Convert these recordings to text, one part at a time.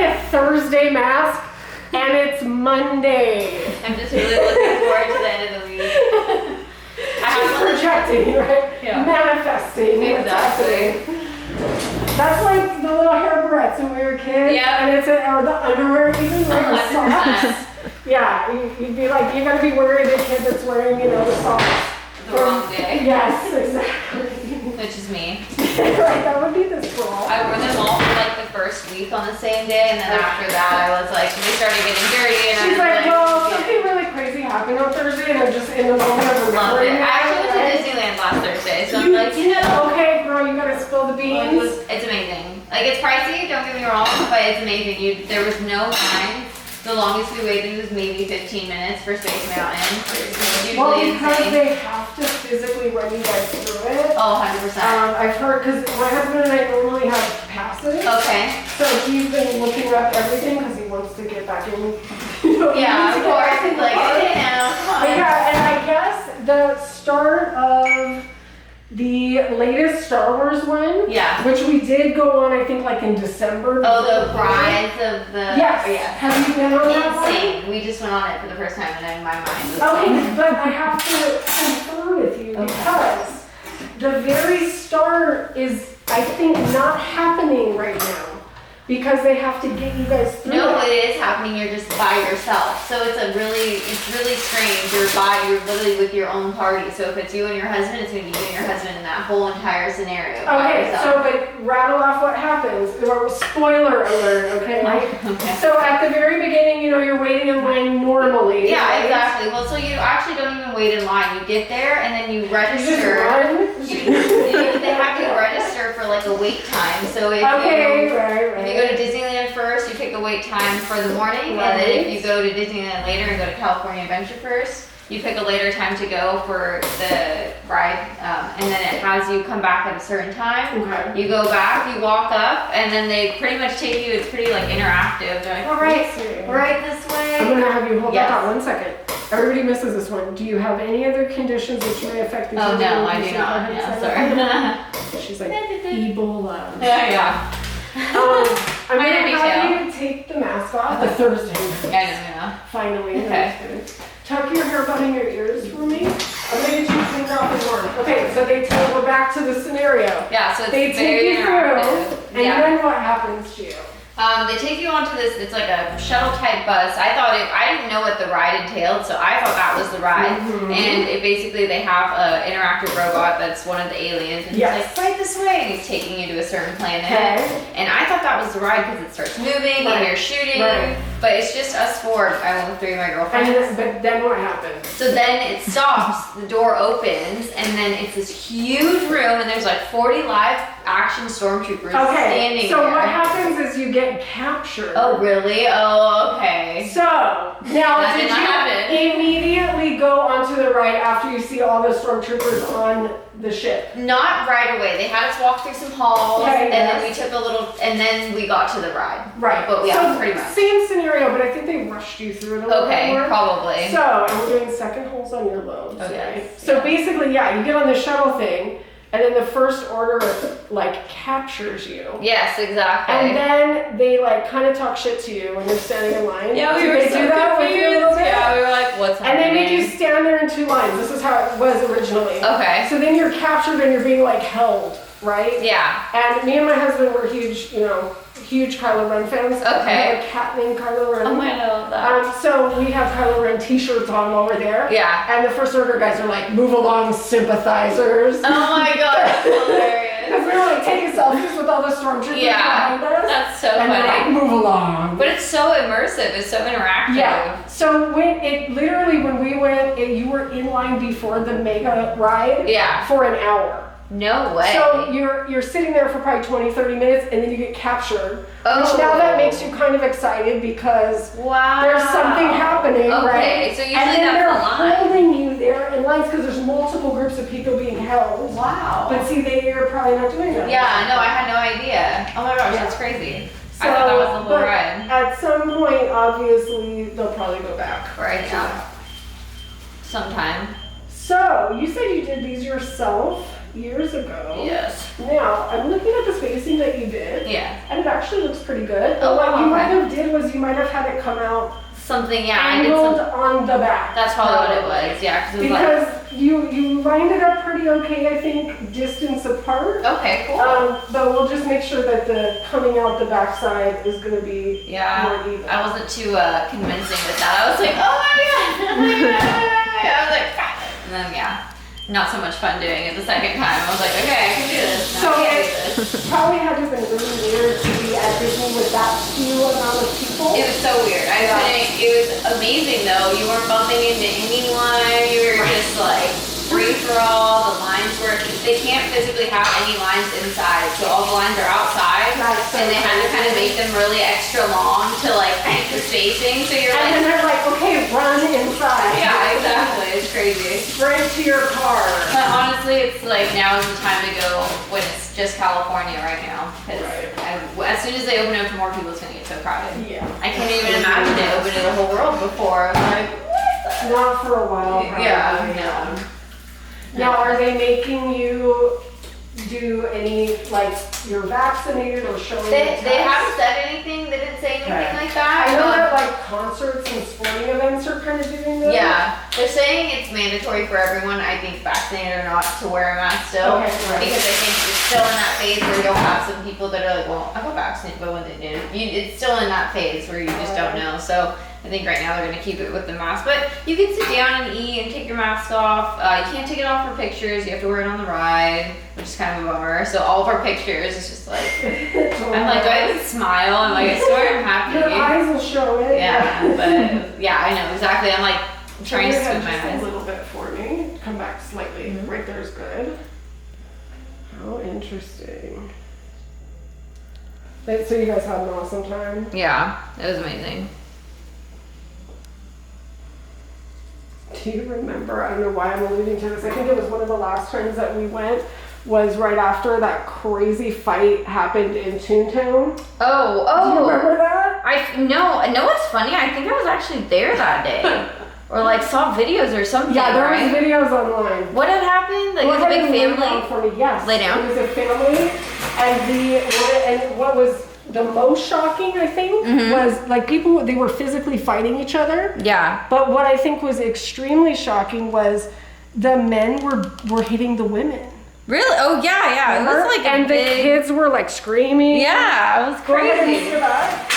a Thursday mask and it's Monday. I'm just really looking forward to the end of the week. She's projecting, right? Yeah. Manifesting. Exactly. That's like the little hair barrettes when we were kids. Yeah. And it's or the underwear, even like the 100%. socks. Yeah, you'd be like, you gotta be worried the kid that's wearing, the socks. The wrong day. Yes, exactly. Which is me. Right, that would be this girl. I wore them all for like the first week on the same day, and then after that I was like, they started getting dirty, and She's I was like, well, yeah. something really crazy happened on Thursday, and I'm just in the moment of Love remembering it. I actually went to right? Disneyland last Thursday, so I'm like, Okay, girl, you gotta spill the beans. it's amazing. Like, it's pricey, don't get me wrong, but it's amazing. There was no line. The longest we waited was maybe 15 minutes for Space Mountain. It's Well, usually because insane. they have to physically run you guys through it. Oh, 100%. I've heard, because my husband and I normally have passes. Okay. So he's been looking up everything because he wants to get back in. Yeah, of course. It's like, But yeah, and I guess the start of the latest Star Wars one, Yeah. which we did go on, I think, like in December. Oh, the Rise of the... Yes. Yeah. Have you been on that one? Insane. We just went on it for the first time, and in my mind, it was Okay, but I have to confirm with you because the very start is, I think, not happening right now because they have to get you guys through No, it. it is happening. You're just by yourself. So it's really strange. You're literally with your own party. So if it's you and your husband, it's gonna be you and your husband in that whole entire scenario. by Okay, yourself. so but rattle off what happens. Or spoiler alert, okay? Okay. So at the very beginning, you're waiting in line normally. Yeah, right? exactly. Well, so you actually don't even wait in line. You get there and then you You just register. run. They have to register for like a wait time. So if Okay, you right. if you go to Disneyland first, you pick a wait time for the morning, and then if you go to Disneyland later and go to California Adventure first, you pick a later time to go for the ride, and then it has you come back at a certain time. Okay. You go back, you walk up, and then they pretty much take you. It's pretty like interactive. They're like, all right this way. I'm gonna have you hold Yes. that 1 second. Everybody misses this one. Do you have any other conditions which may affect the Oh children? no, I do not. Yeah, sorry. She's like, Ebola. yeah. I'm Minor gonna have detail. you take the mask off. The Thursday. Yeah. Finally. Okay. Tuck your hair behind your ears for me. I'm gonna get you cleaned off and warm. Okay, so we're back to the scenario. Yeah, so it's They very take you interactive. through, and then what happens to you? They take you onto this, it's like a shuttle type bus. I didn't know what the ride entailed, so I thought that was the ride. Mhm. And it basically, they have an interactive robot that's one of the aliens, and Yes. he's like, fight this way, and he's taking you to a certain planet. Okay. And I thought that was the ride because it starts moving Right. and you're shooting, Right. but it's just us four. I went with three of my girlfriends. But then what happens? So then it stops, the door opens, and then it's this huge room, and there's like 40 live action stormtroopers standing so there. what happens is you get captured. Oh, really? Oh, okay. So, now That did did not happen. you immediately go onto the ride after you see all the stormtroopers on the ship? Not right away. They had us walk through some halls, Okay, and yes. then we took a little, and then we got to the ride. Right. But yeah, so pretty much. Same scenario, but I think they rushed you through it a little bit Okay, more. probably. So, and we're doing second holes on your lobes, Oh, yes. right? So basically, yeah, you get on the shuttle thing, and then the first order, like, captures you. Yes, exactly. And then they, like, kind of talk shit to you when you're standing in line. yeah, we Did were they so do that with you a little confused. bit? Yeah, we were like, what's And happening? they make you stand there in two lines. This is how it was originally. Okay. So then you're captured and you're being, like, held, right? Yeah. And me and my husband were huge Kylo Ren fans. Okay. I have a cat named Kylo Ren. Oh my god, I love that. So we have Kylo Ren t-shirts on while we're there. Yeah. And the first order guys are like, move along, sympathizers. Oh my god, that's hilarious. Because we were like taking selfies with all the stormtroopers Yeah, behind us. that's so and they're like, funny. move along. But it's so immersive. It's so interactive. Yeah. So when we went, you were in line before the mega ride. Yeah. For an hour. No way. So you're sitting there for probably 20, 30 minutes and then you get captured. Oh. Which now that makes you kind of excited because Wow. there's something happening, Okay, right? so usually and then that's they're a line. holding you there in lines because there's multiple groups of people being held. Wow. But see, they're probably not doing that. Yeah, no, I had no idea. Oh my gosh, Yeah. that's crazy. So, I thought that was the whole but ride. at some point, obviously, they'll probably go back. Right, to yeah. that. Sometime. So, you said you did these yourself. years ago. Yes. Now, I'm looking at the spacing that you did. Yeah. And it actually looks pretty good. Oh, But what you okay. might have did was you might have had it come out Something, yeah. I did angled some, on the back. that's probably what it was, yeah. 'Cause it was like, Because you lined it up pretty okay, I think, distance apart. okay, cool. But we'll just make sure that the coming out the backside is gonna be Yeah, more even. I wasn't too convincing with that. I was like, oh my god. I was like, got it. And then, yeah, not so much fun doing it the second time. I was like, okay, I can do this. So No, I can't do it this. probably had to have been really weird to be at Disney with that few amount of people. It was so weird. I couldn't, it was amazing though. You weren't bumping into anyone. You were just like free for all. The lines were, they can't physically have any lines inside. So all the lines are outside. That's so And they had to kind of crazy. make them really extra long to like keep the spacing. So you're And then like, they're like, okay, run inside. yeah, exactly. It's crazy. Sprint to your car. But honestly, it's like now is the time to go when it's just California right now. Because Right. as soon as they open up to more people, it's going to get so crowded. Yeah. I can't even imagine it opening to the whole world before. I'm like, what Not for a while. the? Probably. Yeah, no. Now, are they making you do any, like, you're vaccinated or showing They the test? haven't said anything. They didn't say anything Okay. like that. I know but- that, like, concerts and sporting events are kind of doing this. Yeah, they're saying it's mandatory for everyone, I think vaccinated or not, to wear a mask still. Okay, right. Because I think it's still in that phase where you'll have some people that are like, well, I got vaccinated, but when they did, it's still in that phase where you just don't know. So I think right now they're gonna keep it with the mask. But you can sit down and eat and take your mask off. You can't take it off for pictures. You have to wear it on the ride, which is kind of a bummer. So all of our pictures, it's just like, I'm like, do I even smile? I'm like, I swear I'm happy. Your eyes will show it. Yeah, but yeah, I know exactly. I'm like trying to Turn your squint my head just eyes. a little bit for me. Come back slightly. Mhm. Right there's good. How interesting. So you guys had an awesome time? Yeah, it was amazing. Do you remember, I don't know why I'm alluding to this, I think it was one of the last times that we went, was right after that crazy fight happened in Toontown. Oh, Do you remember that? know what's funny? I think I was actually there that day, or like saw videos or something. Yeah, there right? was videos online. What had happened? Like, it was a big Lay down family. for me, yes. Lay down? It was a family, and what was the most shocking, I think, Mhm. was like people, they were physically fighting each other. Yeah. But what I think was extremely shocking was the men were hitting the women. Really? Oh yeah, yeah. It was like a and big. the kids were like screaming. Yeah, it was Go ahead and crazy. see that.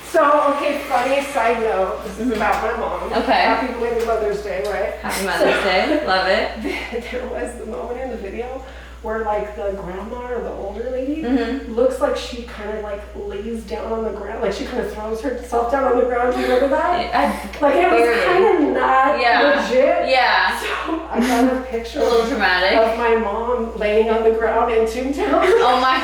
So, okay, funny side note. This is about my mom. Okay. Happy belated Mother's Day, right? Happy Mother's Day. Love it. There was the moment in the video where like the grandma or the older lady Mhm. looks like she kind of like lays down on the ground, like she kind of throws herself down on the ground. Do you remember that? Like it was Barely. kind of not Yeah. legit. Yeah. So I got a picture A little dramatic. of my mom laying on the ground in Toontown. Oh my.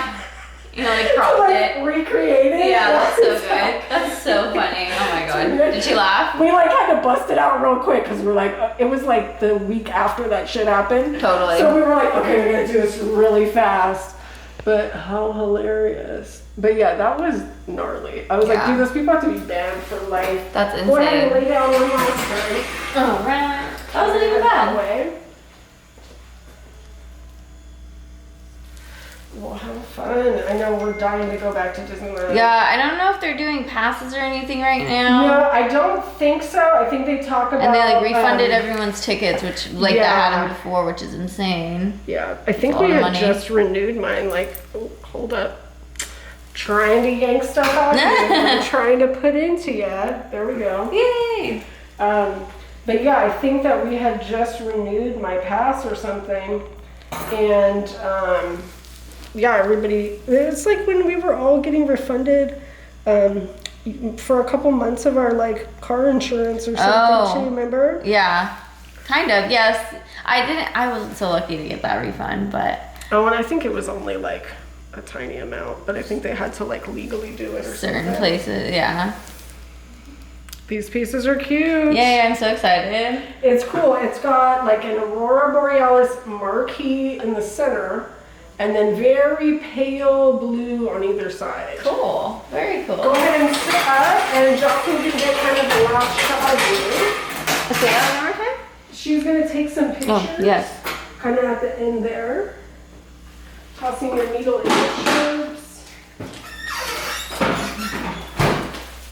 You know, like To, cropped like, it. recreate it. Yeah, that's so good. That's so funny. Oh my god. Did she laugh? We like had to bust it out real quick because we're like, it was like the week after that shit happened. Totally. So we were like, okay, we're gonna do this really fast. But how hilarious. But yeah, that was gnarly. I was like, Yeah. dude, those people have to be banned for life. That's Go ahead and insane. lay down one last time. Oh, right. That wasn't even That bad. way. Well, have fun. I know we're dying to go back to Disneyland. Yeah, I don't know if they're doing passes or anything right now. No, I don't think so. I think they talk about. And they like refunded everyone's tickets, which like that yeah. happened before, which is insane. Yeah, I think a lot we of had money. just renewed mine. Like, oh, hold up. Trying to yank stuff out of you. I'm trying to put into you. There we go. Yay! But yeah, I think that we had just renewed my pass or something. And yeah, everybody, it's like when we were all getting refunded for a couple months of our like car insurance or something too, remember? Yeah, kind of. Yes, I wasn't so lucky to get that refund, but Oh, and I think it was only like a tiny amount, but I think they had to like legally do it or certain something. places, yeah. These pieces are cute. Yay! I'm so excited. It's cool. It's got like an Aurora Borealis marquee in the center, and then very pale blue on either side. Cool. Very cool. Go ahead and sit up, and Jocelyn can get kind of the last shot of you. Say that one more time. She's gonna take some pictures. Oh, yes. Kind of at the end there. Tossing your needle in the shoe.